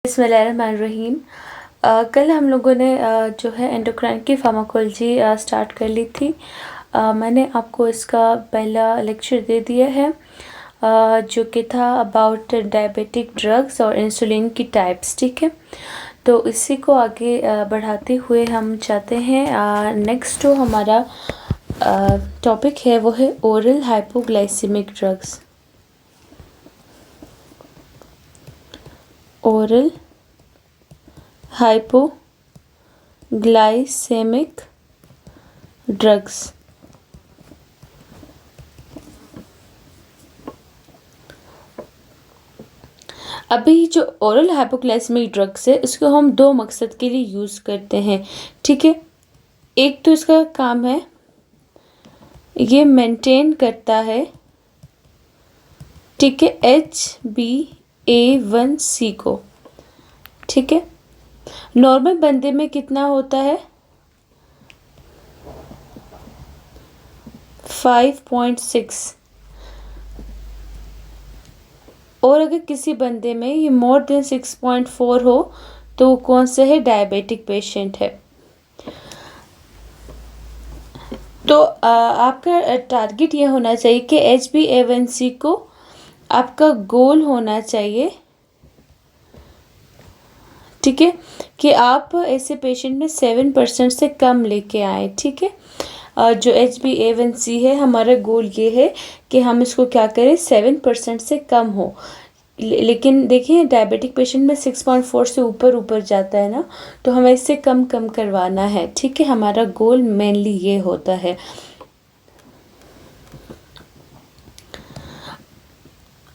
बिस्मिल्लाहिर्रहमानिर्रहीम। कल हम लोगों ने जो है एंडोक्राइन की फार्माकोलॉजी स्टार्ट कर ली थी। मैंने आपको इसका पहला लेक्चर दे दिया है जो कि था अबाउट डायबिटिक ड्रग्स और इंसुलिन की टाइप्स। ठीक है, तो इसी को आगे बढ़ाते हुए हम चाहते हैं नेक्स्ट जो हमारा टॉपिक है वो है oral hypoglycaemic drugs. Oral hypoglycaemic drugs. अभी जो ओरल हाइपोग्लाइसेमिक ड्रग्स है इसको हम दो मकसद के लिए यूज़ करते हैं। ठीक है, एक तो इसका काम है ये मेंटेन करता है, ठीक है, HbA1c को। ठीक है, नॉर्मल बंदे में कितना होता है 5.6, और अगर किसी बंदे में ये मोर देन 6.4 हो तो वो कौन से है, डायबिटिक पेशेंट है। तो आपका टारगेट ये होना चाहिए कि HbA1c को आपका गोल होना चाहिए, ठीक है, कि आप ऐसे पेशेंट में 7% से कम लेके आए। ठीक है, जो HbA1c है हमारा गोल ये है कि हम इसको क्या करें 7% से कम हो। लेकिन देखिए डायबिटिक पेशेंट में 6.4 से ऊपर जाता है ना, तो हमें इससे कम करवाना है। ठीक है, हमारा गोल मेनली ये होता है।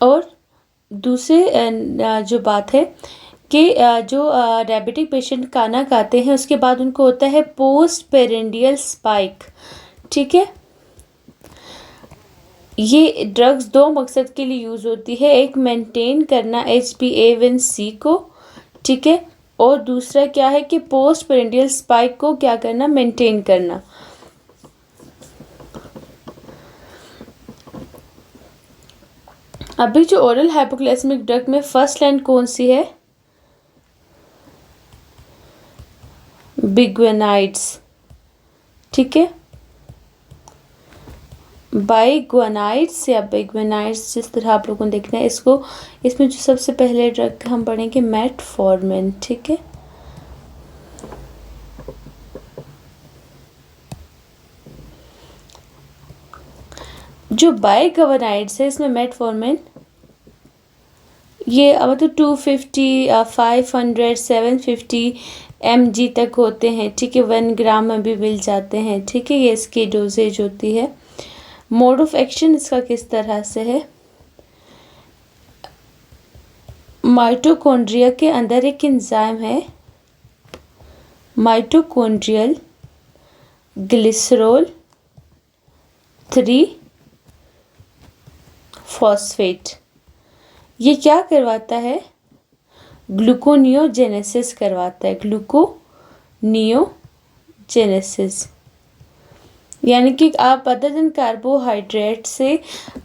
और दूसरे जो बात है कि जो डायबिटिक पेशेंट खाना खाते हैं उसके बाद उनको होता है पोस्ट पेरेंडियल स्पाइक। ठीक है, ये ड्रग्स दो मकसद के लिए यूज़ होती है, एक मेंटेन करना HbA1c को, ठीक है, और दूसरा क्या है कि पोस्ट पेरेंडियल स्पाइक को क्या करना, मेंटेन करना। अभी जो ओरल हाइपोग्लाइसेमिक ड्रग में फर्स्ट लाइन कौन सी है, बिग्वेनाइड्स। ठीक है, बाइग्वेनाइड्स या बिग्वेनाइड्स, जिस तरह आप लोगों को देखना है इसको। इसमें जो सबसे पहले ड्रग हम पढ़ेंगे मेटफॉर्मिन। ठीक है, जो बाइग्वेनाइड्स है इसमें मेटफॉर्मिन ये मतलब 250, 500, 750 mg तक होते हैं। ठीक है, 1 ग्राम में भी मिल जाते हैं। ठीक है, ये इसकी डोजेज होती है। मोड ऑफ एक्शन इसका किस तरह से है, माइटोकॉन्ड्रिया के अंदर एक एंजाइम है माइटोकॉन्ड्रियल ग्लिसरॉल 3 फॉस्फेट। ये क्या करवाता है, ग्लूकोनियोजेनेसिस करवाता है, ग्लूकोनियोजेनेसिस। यानी कि आप अदर देन कार्बोहाइड्रेट से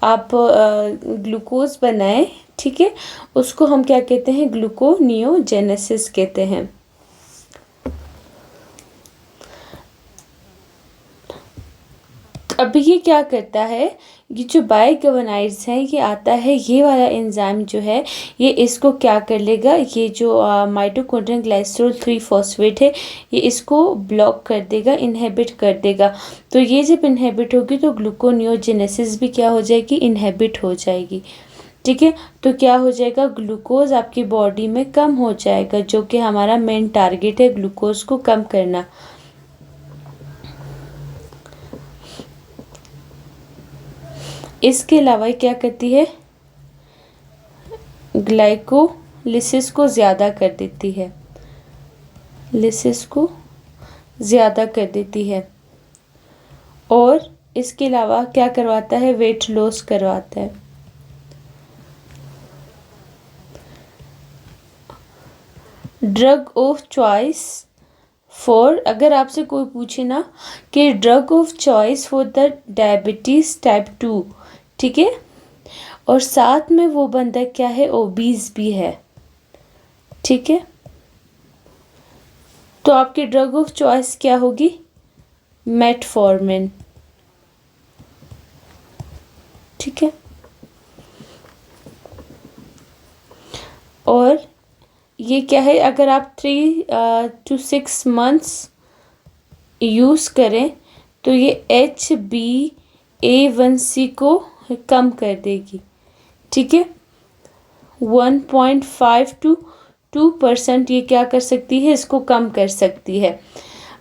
आप ग्लूकोज बनाएं, ठीक है, उसको हम क्या कहते हैं, ग्लूकोनियोजेनेसिस कहते हैं। अभी ये क्या करता है, ये जो बाइग्वेनाइड्स हैं ये आता है, ये वाला एंजाइम जो है ये इसको क्या कर लेगा, ये जो माइटोकॉन्ड्रियल ग्लाइसरॉल 3 फॉस्फेट है ये इसको ब्लॉक कर देगा, इनहेबिट कर देगा। तो ये जब इनहेबिट होगी तो ग्लूकोनियोजेनेसिस भी क्या हो जाएगी, इनहेबिट हो जाएगी। ठीक है, तो क्या हो जाएगा, ग्लूकोज आपकी बॉडी में कम हो जाएगा, जो कि हमारा मेन टारगेट है, ग्लूकोज को कम करना। इसके अलावा क्या करती है, ग्लाइकोलिसिस को ज़्यादा कर देती है, लिसिस को ज़्यादा कर देती है। और इसके अलावा क्या करवाता है, वेट लॉस करवाता है। ड्रग ऑफ चॉइस फॉर, अगर आपसे कोई पूछे ना कि drug of choice for the diabetes type 2, ठीक है, और साथ में वो बंदा क्या है, ओबीज भी है, ठीक है। तो आपकी ड्रग ऑफ चॉइस क्या होगी? मेटफॉर्मिन, ठीक है। और ये क्या है, अगर आप 3 to 6 मंथ्स यूज़ करें तो ये HbA1c को कम कर देगी, ठीक है। 1.5 to 2% ये क्या कर सकती है, इसको कम कर सकती है।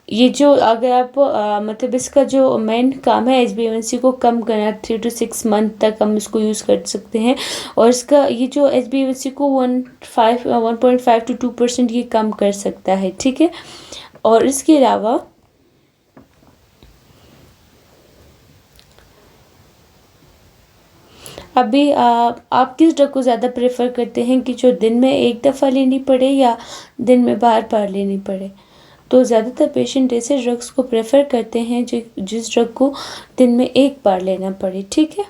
ये जो अगर आप मतलब इसका जो मेन काम है HbA1c को कम करना, 3 to 6 मंथ तक हम इसको यूज़ कर सकते हैं। और इसका ये जो HbA1c को 1.5 to 2% ये कम कर सकता है, ठीक है। और इसके अलावा अभी आप किस ड्रग को ज़्यादा प्रेफर करते हैं कि जो दिन में एक दफ़ा लेनी पड़े या दिन में बार बार लेनी पड़े? तो ज़्यादातर पेशेंट ऐसे ड्रग्स को प्रेफर करते हैं जिस ड्रग को दिन में एक बार लेना पड़े, ठीक है।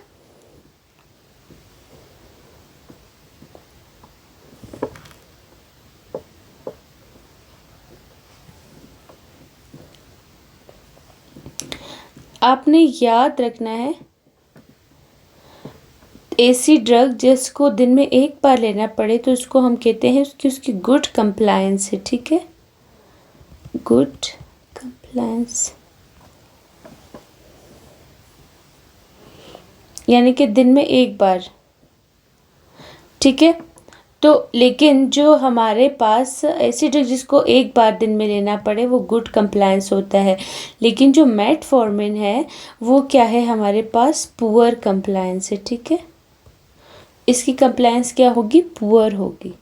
आपने याद रखना है, ऐसी ड्रग जिसको दिन में एक बार लेना पड़े तो उसको हम कहते हैं उसकी गुड कंप्लायंस है, ठीक है। गुड कंप्लायंस यानी कि दिन में एक बार, ठीक है। तो लेकिन जो हमारे पास ऐसी ड्रग जिसको एक बार दिन में लेना पड़े वो गुड कंप्लायंस होता है, लेकिन जो मेटफॉर्मिन है वो क्या है, हमारे पास पुअर कंप्लायंस है, ठीक है। इसकी कंप्लायंस क्या होगी, पुअर होगी।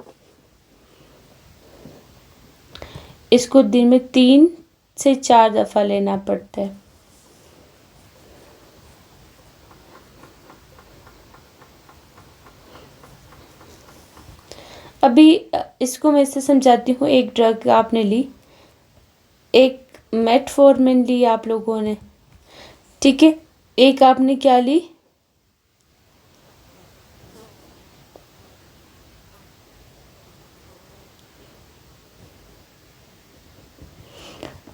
इसको दिन में 3 से 4 दफ़ा लेना पड़ता है। अभी इसको मैं इससे समझाती हूँ। एक ड्रग आपने ली, एक मेटफॉर्मिन ली आप लोगों ने, ठीक है। एक आपने क्या ली,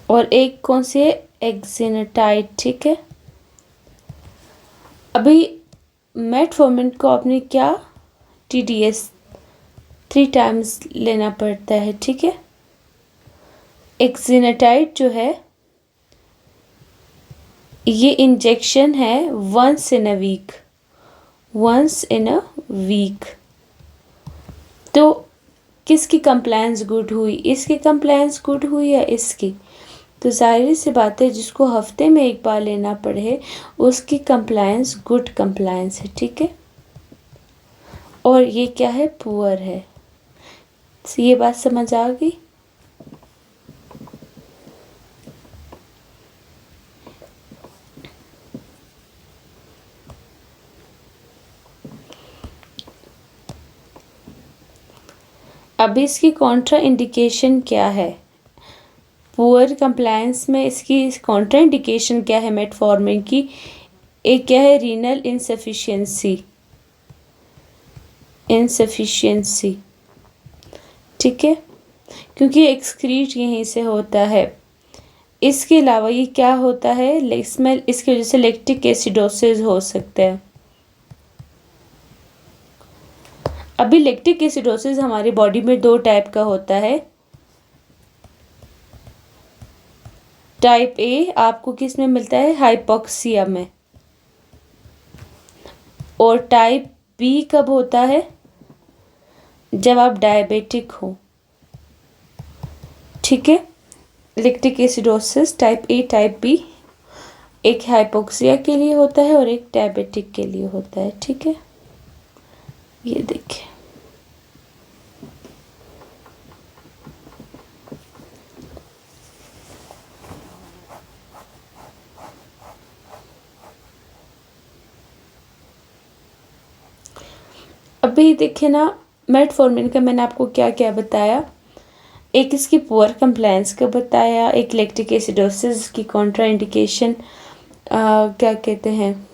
और एक कौन सी है, एक्जिनोटाइड, ठीक है। अभी मेटफॉर्मिन को आपने क्या, TDS 3 टाइम्स लेना पड़ता है, ठीक है। एक्जिनोटाइड जो है ये इंजेक्शन है वंस इन अ वीक। तो किसकी कंप्लायंस गुड हुई, इसकी कंप्लायंस गुड हुई या इसकी? तो जाहिर सी बात है जिसको हफ्ते में एक बार लेना पड़े उसकी कंप्लायंस गुड कंप्लायंस है, ठीक है। और ये क्या है, पुअर है। ये बात समझ आ गई? अभी इसकी कॉन्ट्रा इंडिकेशन क्या है, पुअर कंप्लायंस में इसकी कॉन्ट्रा इंडिकेशन क्या है मेटफॉर्मिन की? एक क्या है, रीनल इंसफिशिएंसी, ठीक है, क्योंकि एक्सक्रीट यहीं से होता है। इसके अलावा ये क्या होता है, इसमें इसकी वजह से लैक्टिक एसिडोसिस हो सकता है। अभी लैक्टिक एसिडोसिस हमारी बॉडी में 2 टाइप का होता है। टाइप ए आपको किस में मिलता है, हाइपोक्सिया में। और टाइप बी कब होता है, जब आप डायबिटिक हो, ठीक है। Lactic acidosis type A type B, एक हाइपोक्सिया के लिए होता है और एक डायबिटिक के लिए होता है, ठीक है। ये देखिए, अभी देखिए ना, मेटफॉर्मिन का मैंने आपको क्या क्या बताया। एक इसकी पुअर कंप्लायंस का बताया, एक लैक्टिक एसिडोसिस की कॉन्ट्रा इंडिकेशन क्या कहते हैं,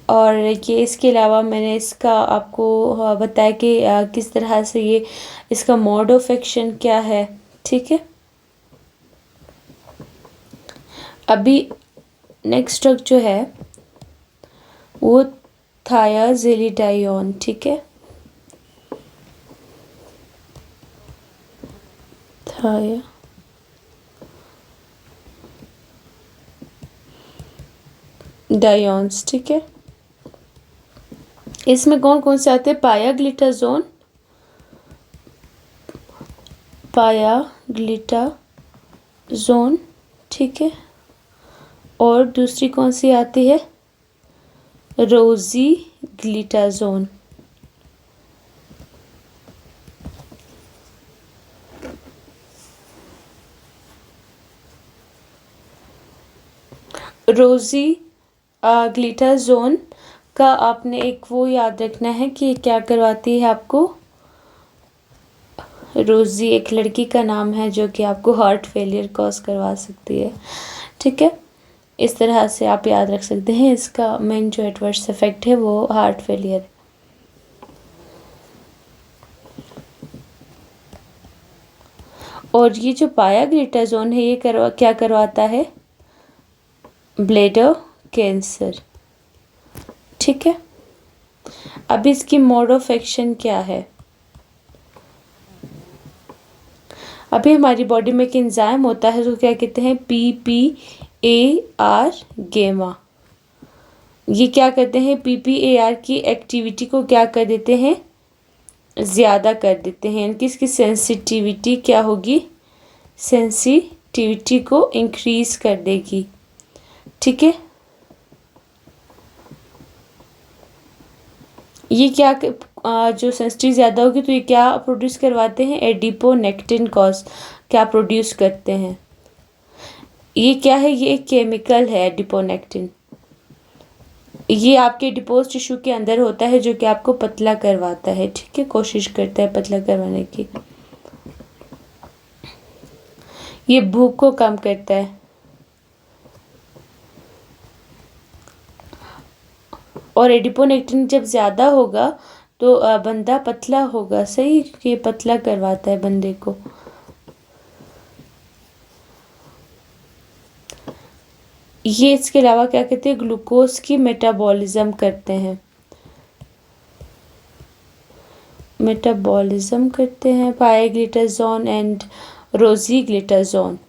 और ये इसके अलावा मैंने इसका आपको बताया कि किस तरह से ये इसका मोड ऑफ एक्शन क्या है। ठीक है, अभी नेक्स्ट ड्रग जो है वो थायाजिलिडाइन। ठीक है, थायाडायोन्स। ठीक है, इसमें कौन कौन से आते हैं? पायाग्लिटाजोन। ठीक है, और दूसरी कौन सी आती है? रोजीग्लिटाजोन। ग्लिटाजोन का आपने एक वो याद रखना है कि क्या करवाती है आपको। रोजी एक लड़की का नाम है जो कि आपको हार्ट फेलियर कॉज करवा सकती है। ठीक है, इस तरह से आप याद रख सकते हैं। इसका मेन जो एडवर्स इफेक्ट है वो हार्ट फेलियर है। और ये जो पायाग्लिटाजोन है ये क्या करवाता है? Bladder cancer. ठीक है, अब इसकी मोड ऑफ एक्शन क्या है? अभी हमारी बॉडी में एक एंजाइम होता है जो क्या कहते हैं? PPAR गेमा। ये क्या करते हैं? PPAR की एक्टिविटी को क्या कर देते हैं? ज़्यादा कर देते हैं। यानी कि इसकी सेंसिटिविटी क्या होगी? सेंसिटिविटी को इंक्रीज कर देगी। ठीक है, ये क्या जो सेंसिटिव ज़्यादा होगी तो ये क्या प्रोड्यूस करवाते हैं? एडिपोनेक्टिन कॉज क्या प्रोड्यूस करते हैं? ये क्या है? ये एक केमिकल है एडिपोनेक्टिन। ये आपके एडिपोज टिश्यू के अंदर होता है जो कि आपको पतला करवाता है। ठीक है, कोशिश करता है पतला करवाने की। ये भूख को कम करता है। और एडिपोनेक्टिन जब ज़्यादा होगा तो बंदा पतला होगा। सही, ये पतला करवाता है बंदे को। ये इसके अलावा क्या कहते हैं? ग्लूकोज की मेटाबॉलिज्म करते हैं। पायाग्लिटाजोन एंड रोजीग्लिटाजोन।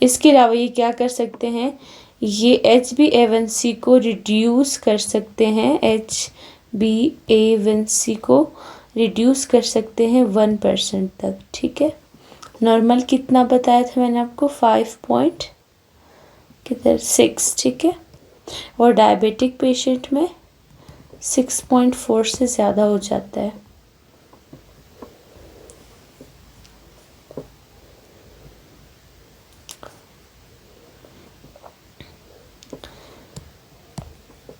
इसके अलावा ये क्या कर सकते हैं? ये HbA1c को रिड्यूस कर सकते हैं। HbA1c को रिड्यूस कर सकते हैं 1% तक। ठीक है, नॉर्मल कितना बताया था मैंने आपको? 5.6। ठीक है, और डायबिटिक पेशेंट में 6.4 से ज़्यादा हो जाता है।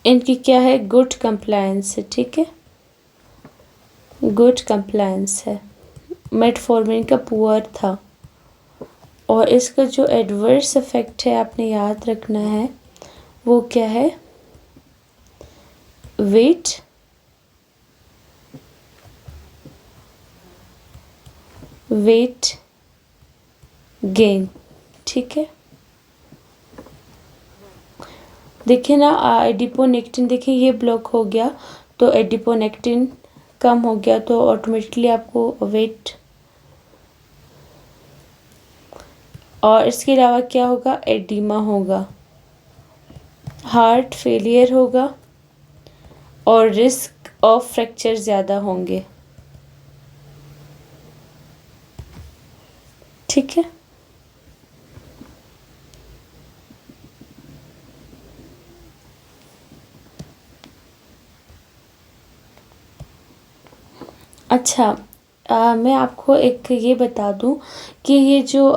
इनकी क्या है? गुड कंप्लायंस है। ठीक है, गुड कंप्लायंस है। मेटफॉर्मिन का पुअर था। और इसका जो एडवर्स इफेक्ट है आपने याद रखना है वो क्या है? Weight gain. ठीक है, देखिए ना, एडिपोनेक्टिन देखिए ये ब्लॉक हो गया तो एडिपोनेक्टिन कम हो गया तो ऑटोमेटिकली आपको वेट। और इसके अलावा क्या होगा? एडिमा होगा, हार्ट फेलियर होगा और रिस्क ऑफ फ्रैक्चर ज़्यादा होंगे। ठीक है, अच्छा, मैं आपको एक ये बता दूं कि ये जो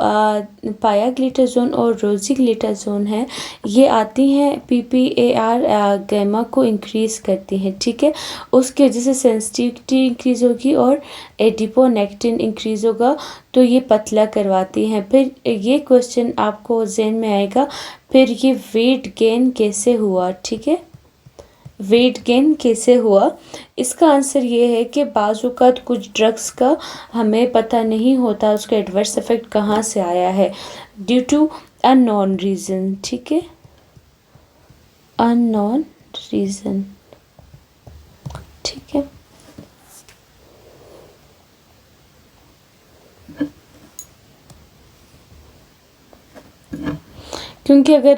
पायाग्लिटाजोन और रोज़िग्लिटाजोन है, ये आती हैं पीपीएआर गैमा को इंक्रीज़ करती हैं, ठीक है। उसकी वजह से सेंसिटिविटी इंक्रीज़ होगी और एडिपोनेक्टिन इंक्रीज़ होगा, तो ये पतला करवाती हैं। फिर ये क्वेश्चन आपको ज़हन में आएगा, फिर ये वेट गेन कैसे हुआ, ठीक है। वेट गेन कैसे हुआ, इसका आंसर ये है कि बाज़ औक़ात कुछ ड्रग्स का हमें पता नहीं होता उसका एडवर्स इफ़ेक्ट कहाँ से आया है, ड्यू टू अननोन रीज़न, ठीक है, अननोन रीज़न, ठीक है। क्योंकि अगर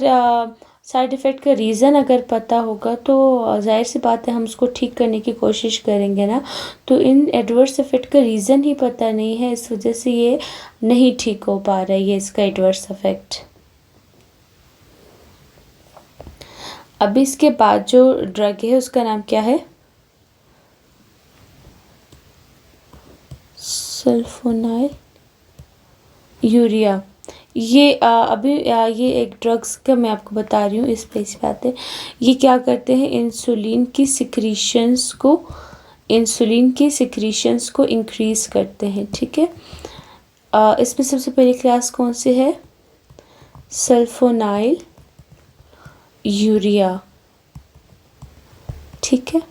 साइड इफ़ेक्ट का रीज़न अगर पता होगा तो ज़ाहिर सी बात है हम उसको ठीक करने की कोशिश करेंगे ना। तो इन एडवर्स इफ़ेक्ट का रीज़न ही पता नहीं है, इस वजह से ये नहीं ठीक हो पा रहा है ये इसका एडवर्स इफ़ेक्ट। अभी इसके बाद जो ड्रग है उसका नाम क्या है, सल्फोनाइल यूरिया। ये ये एक ड्रग्स का मैं आपको बता रही हूँ, इस पे इस बात है। ये क्या करते हैं, इंसुलिन की सिक्रीशंस को इंक्रीज़ करते हैं, ठीक है। इसमें सबसे पहली क्लास कौन सी है, सल्फोनाइल यूरिया, ठीक है।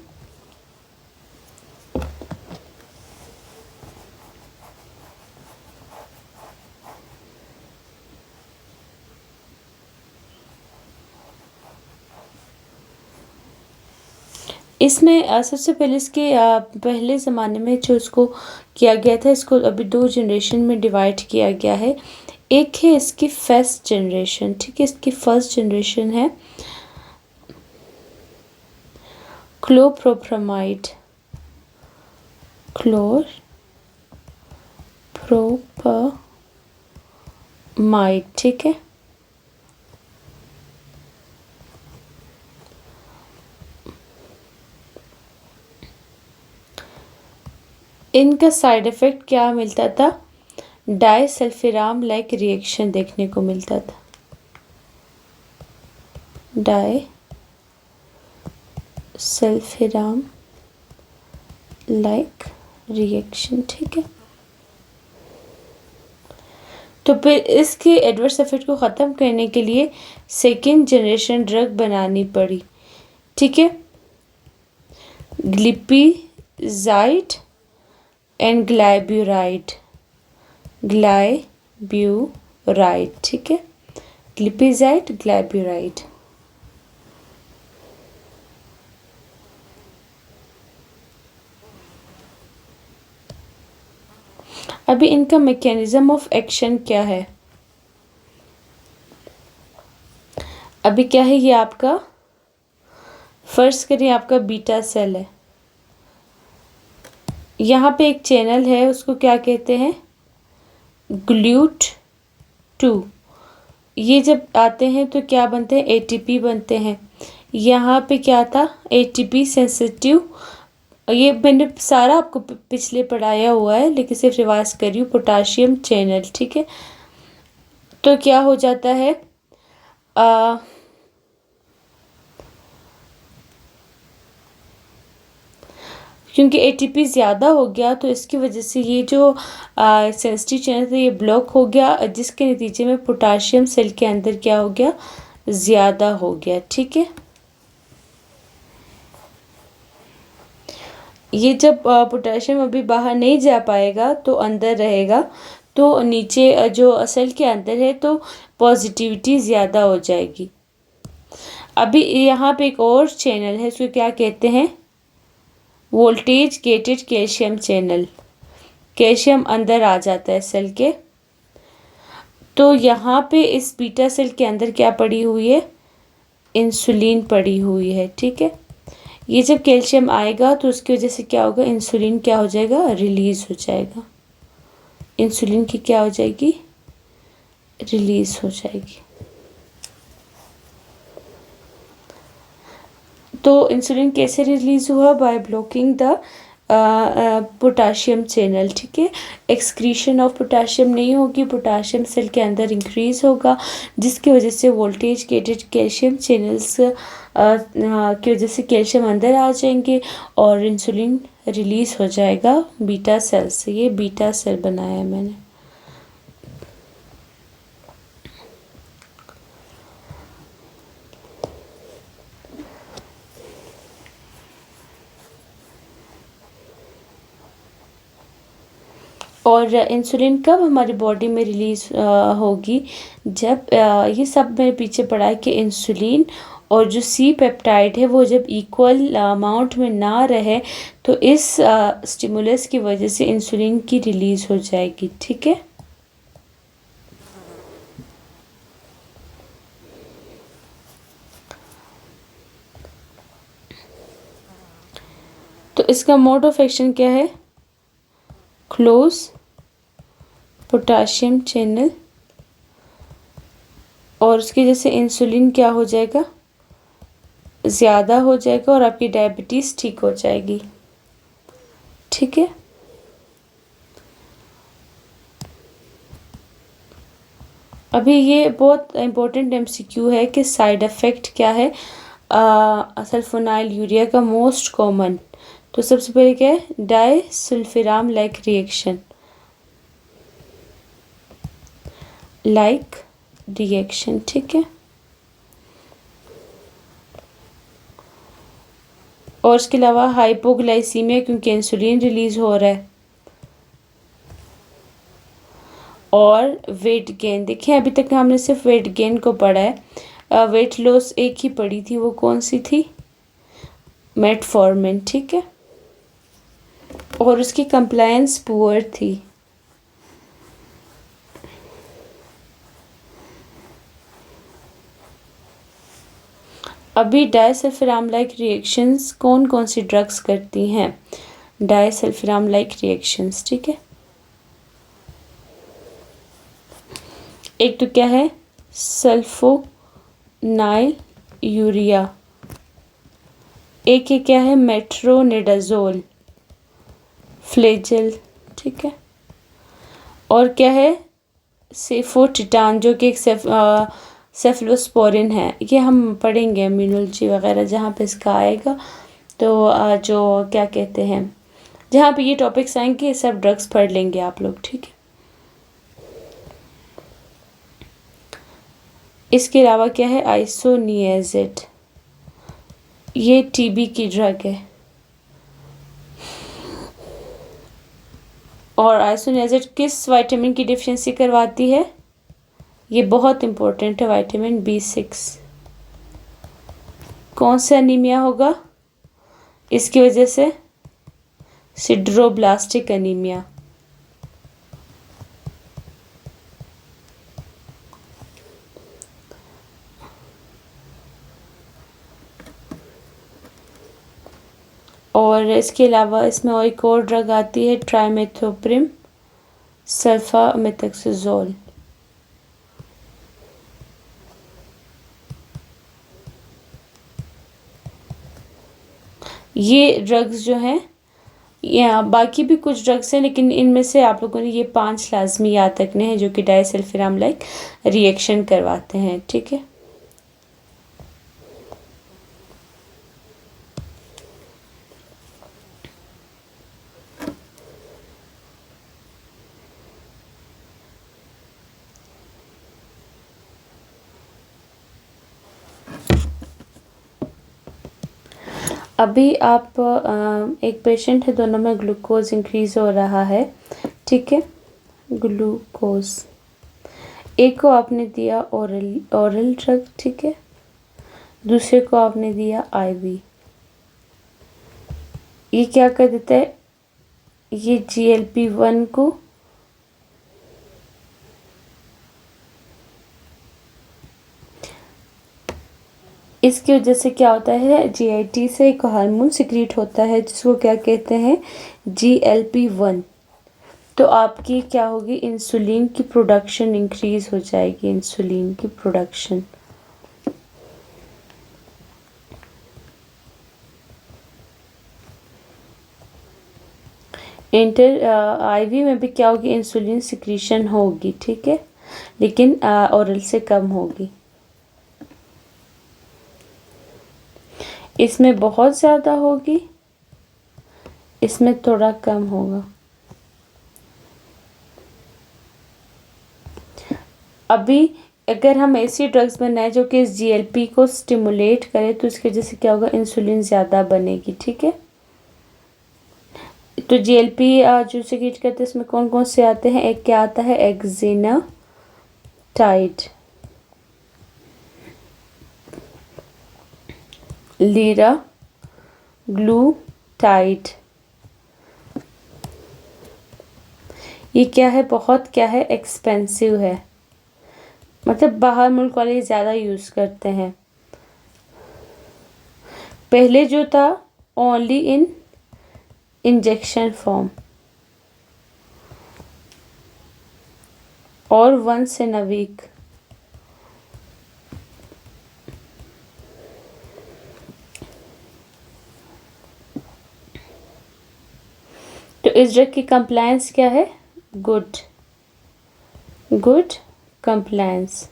इसमें सबसे पहले इसके पहले ज़माने में जो इसको किया गया था, इसको अभी 2 जनरेशन में डिवाइड किया गया है। एक है इसकी फर्स्ट जनरेशन, ठीक है, इसकी फर्स्ट जनरेशन है क्लोप्रोप्रामाइड, ठीक है। इनका साइड इफ़ेक्ट क्या मिलता था, डाइसल्फिराम लाइक रिएक्शन देखने को मिलता था, डाइसल्फिराम लाइक रिएक्शन, ठीक है। तो फिर इसके एडवर्स इफ़ेक्ट को ख़त्म करने के लिए सेकेंड जनरेशन ड्रग बनानी पड़ी, ठीक है, ग्लिपिजाइड एंड ग्लाइब्यूराइड, ठीक है, ग्लिपिजाइड ग्लाइब्यूराइड। अभी इनका मैकेनिज्म ऑफ एक्शन क्या है, अभी क्या है, ये आपका फर्स्ट करिए आपका बीटा सेल है, यहाँ पे एक चैनल है उसको क्या कहते हैं, GLUT2। ये जब आते हैं तो क्या बनते हैं, ATP बनते हैं। यहाँ पे क्या था, ATP सेंसिटिव, ये मैंने सारा आपको पिछले पढ़ाया हुआ है लेकिन सिर्फ रिवाइज कर रही हूँ, पोटाशियम चैनल, ठीक है। तो क्या हो जाता है, क्योंकि ATP ज़्यादा हो गया तो इसकी वजह से ये जो सेंसिटिव चैनल था ये ब्लॉक हो गया, जिसके नतीजे में पोटाशियम सेल के अंदर क्या हो गया, ज़्यादा हो गया, ठीक है। ये जब पोटेशियम अभी बाहर नहीं जा पाएगा तो अंदर रहेगा, तो नीचे जो सेल के अंदर है तो पॉजिटिविटी ज़्यादा हो जाएगी। अभी यहाँ पे एक और चैनल है, इसको क्या कहते हैं, voltage gated calcium channel. Calcium अंदर आ जाता है सेल के, तो यहाँ पे इस बीटा सेल के अंदर क्या पड़ी हुई है, इंसुलिन पड़ी हुई है, ठीक है। ये जब कैल्शियम आएगा तो उसकी वजह से क्या होगा, इंसुलिन क्या हो जाएगा, रिलीज़ हो जाएगा, इंसुलिन की क्या हो जाएगी, रिलीज़ हो जाएगी। तो इंसुलिन कैसे रिलीज़ हुआ, by blocking the potassium channel, ठीक है। एक्सक्रीशन ऑफ पोटाशियम नहीं होगी, पोटाशियम सेल के अंदर इंक्रीज होगा, जिसकी वजह से वोल्टेज गेटेड कैल्शियम चैनल्स की वजह से कैल्शियम अंदर आ जाएंगे और इंसुलिन रिलीज हो जाएगा बीटा सेल से। ये बीटा सेल बनाया है मैंने। और इंसुलिन कब हमारी बॉडी में रिलीज होगी, जब ये सब मेरे पीछे पड़ा है कि इंसुलिन और जो सी पेप्टाइड है वो जब इक्वल अमाउंट में ना रहे तो इस स्टिमुलस की वजह से इंसुलिन की रिलीज हो जाएगी, ठीक है। तो इसका मोड ऑफ एक्शन क्या है, क्लोज पोटाशियम चैनल, और उसकी जैसे इंसुलिन क्या हो जाएगा, ज़्यादा हो जाएगा और आपकी डायबिटीज़ ठीक हो जाएगी, ठीक है। अभी ये बहुत इम्पोर्टेंट एमसीक्यू है कि साइड इफ़ेक्ट क्या है सल्फोनाइल यूरिया का मोस्ट कॉमन। तो सबसे पहले क्या है, डाइसल्फिराम लाइक रिएक्शन, ठीक है। और इसके अलावा हाइपोग्लाइसीमिया, क्योंकि इंसुलिन रिलीज हो रहा है, और वेट गेन। देखिए अभी तक हमने सिर्फ वेट गेन को पढ़ा है, वेट लॉस एक ही पढ़ी थी, वो कौन सी थी, मेटफॉर्मिन, ठीक है। और उसकी कंप्लायंस पुअर थी। अभी डाइसल्फिराम लाइक रिएक्शंस कौन कौन सी ड्रग्स करती हैं, डाइसल्फिराम लाइक रिएक्शंस, ठीक है। एक तो क्या है, सल्फोनाइल यूरिया, एक ये क्या है, मेट्रोनिडाजोल फ्लेजल, ठीक है। और क्या है, सेफोटिटान, जो कि एक सेफलोस्पोरिन है। ये हम पढ़ेंगे इम्यूनोलॉजी वगैरह जहाँ पे इसका आएगा। तो जो क्या कहते हैं, जहाँ पे ये टॉपिक्स आएंगे ये सब ड्रग्स पढ़ लेंगे आप लोग, ठीक है। इसके अलावा क्या है, आइसोनियाज़िड, ये टीबी की ड्रग है। और आइसोनियाज़िड किस विटामिन की डिफिशिएंसी करवाती है, ये बहुत इंपॉर्टेंट है, विटामिन B6। कौन सा एनीमिया होगा, इसकी वजह से सिड्रोब्लास्टिक एनीमिया। और इसके अलावा इसमें और एक और ड्रग आती है, ट्राइमेथोप्रिम सल्फामेथाक्सोजोल। ये ड्रग्स जो हैं, या बाकी भी कुछ ड्रग्स हैं, लेकिन इनमें से आप लोगों ने ये 5 लाजमी याद रखने हैं जो कि डाइसल्फिराम लाइक रिएक्शन करवाते हैं, ठीक है। अभी आप एक पेशेंट है, दोनों में ग्लूकोज इंक्रीज हो रहा है, ठीक है। ग्लूकोज, एक को आपने दिया ओरल ड्रग, ठीक है, दूसरे को आपने दिया IV। ये क्या कर देता है, ये GLP-1 को इसकी वजह से क्या होता है, GIT से एक हार्मोन सिक्रीट होता है जिसको क्या कहते हैं, GLP-1। तो आपकी क्या होगी, इंसुलिन की प्रोडक्शन इंक्रीज हो जाएगी, इंसुलिन की प्रोडक्शन। इंटर आईवी में भी क्या होगी, इंसुलिन सिक्रीशन होगी, ठीक है, लेकिन ओरल से कम होगी। इसमें बहुत ज़्यादा होगी, इसमें थोड़ा कम होगा। अभी अगर हम ऐसी ड्रग्स बनाए जो कि इस जीएलपी को स्टिमुलेट करे तो इसकी वजह से क्या होगा, इंसुलिन ज़्यादा बनेगी, ठीक है। तो जीएलपी जो सिक्रीट करते हैं इसमें कौन कौन से आते हैं, एक क्या आता है, एक्जिनाटाइड, लिराग्लूटाइड। ये क्या है, बहुत क्या है, एक्सपेंसिव है, मतलब बाहर मुल्क वाले ज़्यादा यूज़ करते हैं। पहले जो था ओनली इन इंजेक्शन फॉर्म और वंस इन अ वीक। तो इस ड्रग की कंप्लायंस क्या है, गुड कंप्लायंस।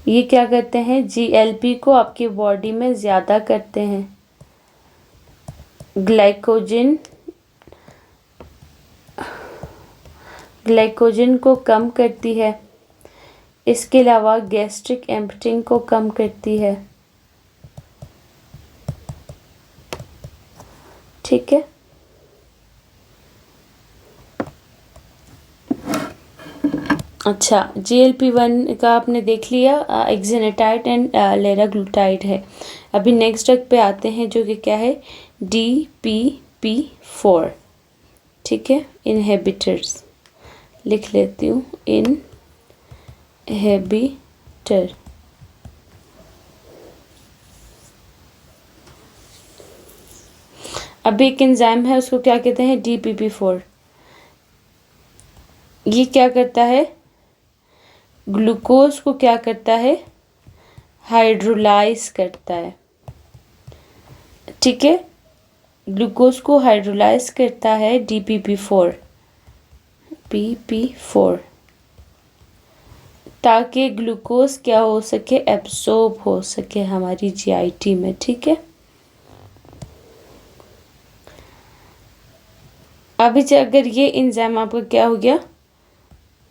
ये क्या करते हैं, जीएलपी को आपकी बॉडी में ज़्यादा करते हैं, ग्लाइकोजन को कम करती है, इसके अलावा गैस्ट्रिक एम्पटिंग को कम करती है, ठीक है। अच्छा, GLP-1 का आपने देख लिया, एक्जिनाटाइड एंड लिराग्लूटाइड है। अभी नेक्स्ट ड्रग पे आते हैं जो कि क्या है, DPP-4, ठीक है, इनहिबिटर्स। लिख लेती हूँ, इनहिबिटर। अभी एक एंजाइम है, उसको क्या कहते हैं, DPP-4। ये क्या करता है, ग्लूकोज को क्या करता है, हाइड्रोलाइज करता है, ठीक है। ग्लूकोज को हाइड्रोलाइज करता है DPP-4, ताकि ग्लूकोज क्या हो सके, एब्सॉर्ब हो सके हमारी जीआईटी में, ठीक है। अभी अगर ये एंजाइम आपका क्या हो गया,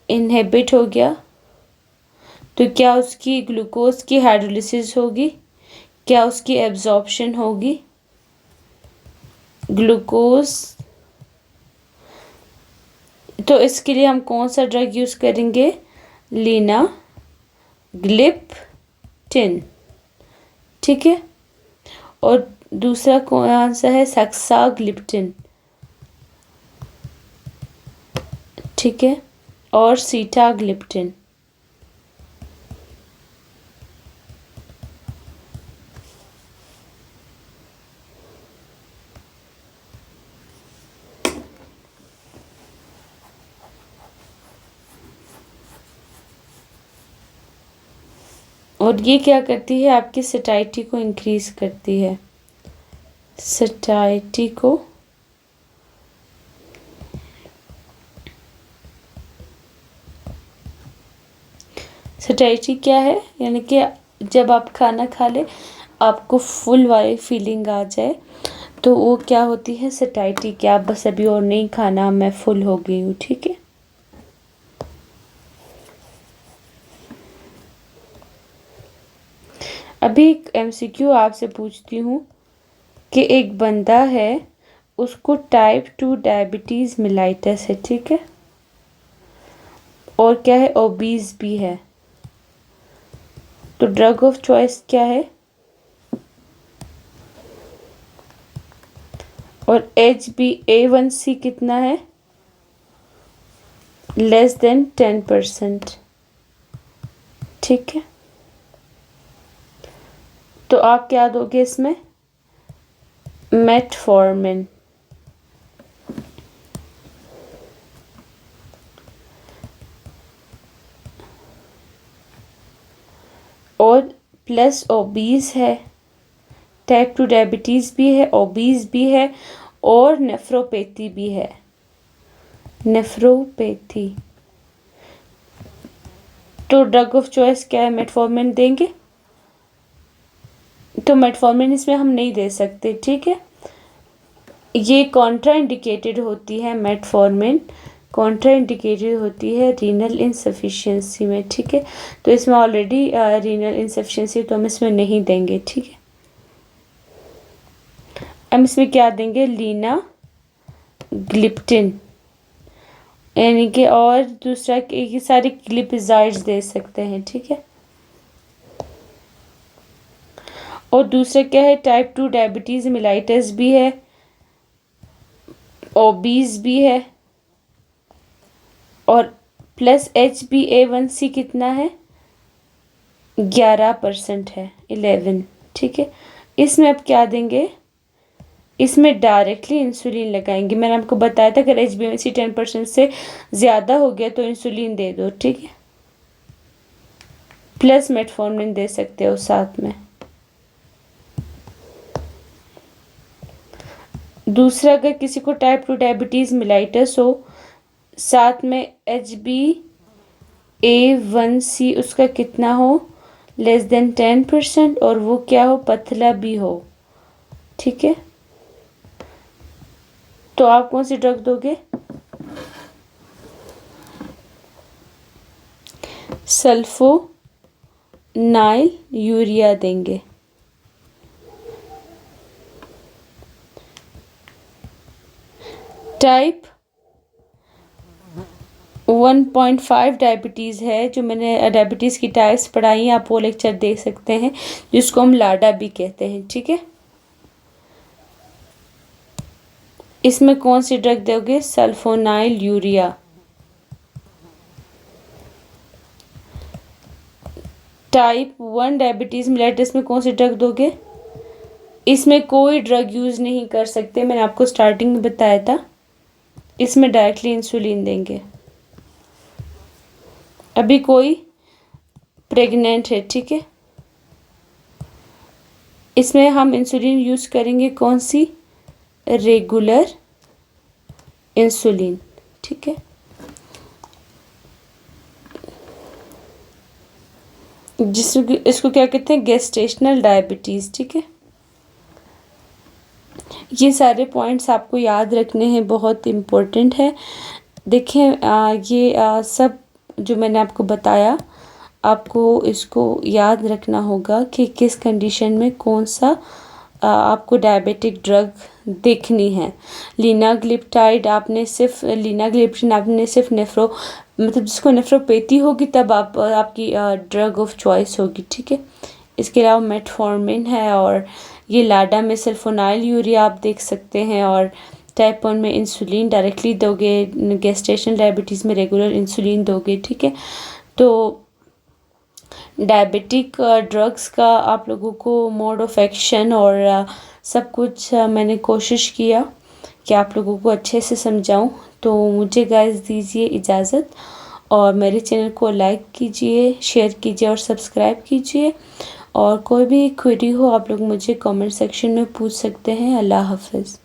इनहिबिट हो गया, तो क्या उसकी ग्लूकोज की हाइड्रोलिसिस होगी, क्या उसकी एब्जॉर्प्शन होगी, ग्लूकोज। तो इसके लिए हम कौन सा ड्रग यूज़ करेंगे, लिनाग्लिप्टिन, ठीक है। और दूसरा कौन सा है, सक्साग्लिप्टिन, ठीक है, और सीटाग्लिप्टिन। और ये क्या करती है, आपकी सटाइटी को इंक्रीज करती है, सटाइटी को सटाइटी क्या है, यानी कि जब आप खाना खा ले आपको फुल वाली फीलिंग आ जाए, तो वो क्या होती है, सटाइटी, क्या बस अभी और नहीं खाना, मैं फुल हो गई हूँ, ठीक है। अभी एक एमसीक्यू आपसे पूछती हूँ कि एक बंदा है, उसको टाइप 2 डायबिटीज़ मिलाइटस है, ठीक है, और क्या है, ओबीज भी है, तो ड्रग ऑफ चॉइस क्या है, और HbA1c कितना है, लेस देन 10%, ठीक है। तो आप क्या दोगे इसमें, मेटफॉर्मिन। और प्लस ओबीज है, टाइप 2 डायबिटीज़ भी है, ओबीज भी है और नेफ्रोपैथी भी है। नेफ्रोपैथी, तो ड्रग ऑफ चॉइस क्या है? मेटफॉर्मिन देंगे, तो मेटफॉर्मिन इसमें हम नहीं दे सकते, ठीक है। ये कॉन्ट्रा इंडिकेटेड होती है, मेटफॉर्मिन कॉन्ट्रा इंडिकेटेड होती है रीनल इनसफिशिएंसी में, ठीक है। तो इसमें ऑलरेडी रीनल इनसफिशिएंसी, तो हम इसमें नहीं देंगे, ठीक है। हम इसमें क्या देंगे? लीना ग्लिप्टिन, यानी कि, और दूसरा ये सारे ग्लिपिजाइड्स दे सकते हैं, ठीक है। और दूसरा क्या है? टाइप 2 डायबिटीज़ मिलाइटस भी है, ओबीज भी है, और प्लस HbA1c कितना है? 11% है, 11, ठीक है। इसमें अब क्या देंगे? इसमें डायरेक्टली इंसुलिन लगाएंगे। मैंने आपको बताया था अगर HbA1c 10% से ज़्यादा हो गया तो इंसुलिन दे दो, ठीक है। प्लस मेटफॉर्मिन दे सकते हो साथ में। दूसरा, अगर किसी को टाइप 2 डायबिटीज़ मिलाइटस हो, साथ में HbA1c उसका कितना हो? लेस देन 10%, और वो क्या हो? पतला भी हो, ठीक है। तो आप कौन सी ड्रग दोगे? सल्फोनाइल यूरिया देंगे। टाइप 1.5 डायबिटीज़ है, जो मैंने डायबिटीज़ की टाइप्स पढ़ाई हैं, आप वो लेक्चर देख सकते हैं, जिसको हम लाडा भी कहते हैं, ठीक है। इसमें कौन सी ड्रग दोगे? Sulphonylurea. Type 1 diabetes mellitus में कौन सी ड्रग दोगे? इसमें कोई ड्रग यूज़ नहीं कर सकते, मैंने आपको स्टार्टिंग में बताया था। इसमें डायरेक्टली इंसुलिन देंगे। अभी कोई प्रेग्नेंट है, ठीक है, इसमें हम इंसुलिन यूज़ करेंगे, कौन सी? रेगुलर इंसुलिन, ठीक है। इसको क्या कहते हैं? गेस्टेशनल डायबिटीज़, ठीक है। ये सारे पॉइंट्स आपको याद रखने हैं, बहुत इम्पोर्टेंट है। देखें, ये सब जो मैंने आपको बताया, आपको इसको याद रखना होगा कि किस कंडीशन में कौन सा आपको डायबिटिक ड्रग देखनी है। लीनाग्लिप्टाइड आपने सिर्फ लीनाग्लिप्टिन आपने सिर्फ मतलब जिसको नेफ्रोपैथी होगी तब आपकी ड्रग ऑफ चॉइस होगी, ठीक है। इसके अलावा मेटफॉर्मिन है, और ये लाडा में सल्फोनाइल यूरिया आप देख सकते हैं, और टाइप 1 में इंसुलिन डायरेक्टली दोगे, गेस्टेशनल डायबिटीज़ में रेगुलर इंसुलिन दोगे, ठीक है। तो डायबिटिक ड्रग्स का आप लोगों को मोड ऑफ एक्शन और सब कुछ मैंने कोशिश किया कि आप लोगों को अच्छे से समझाऊं। तो मुझे गाइस दीजिए इजाज़त, और मेरे चैनल को लाइक कीजिए, शेयर कीजिए और सब्सक्राइब कीजिए। और कोई भी क्वेरी हो आप लोग मुझे कमेंट सेक्शन में पूछ सकते हैं। अल्लाह हाफ़िज़।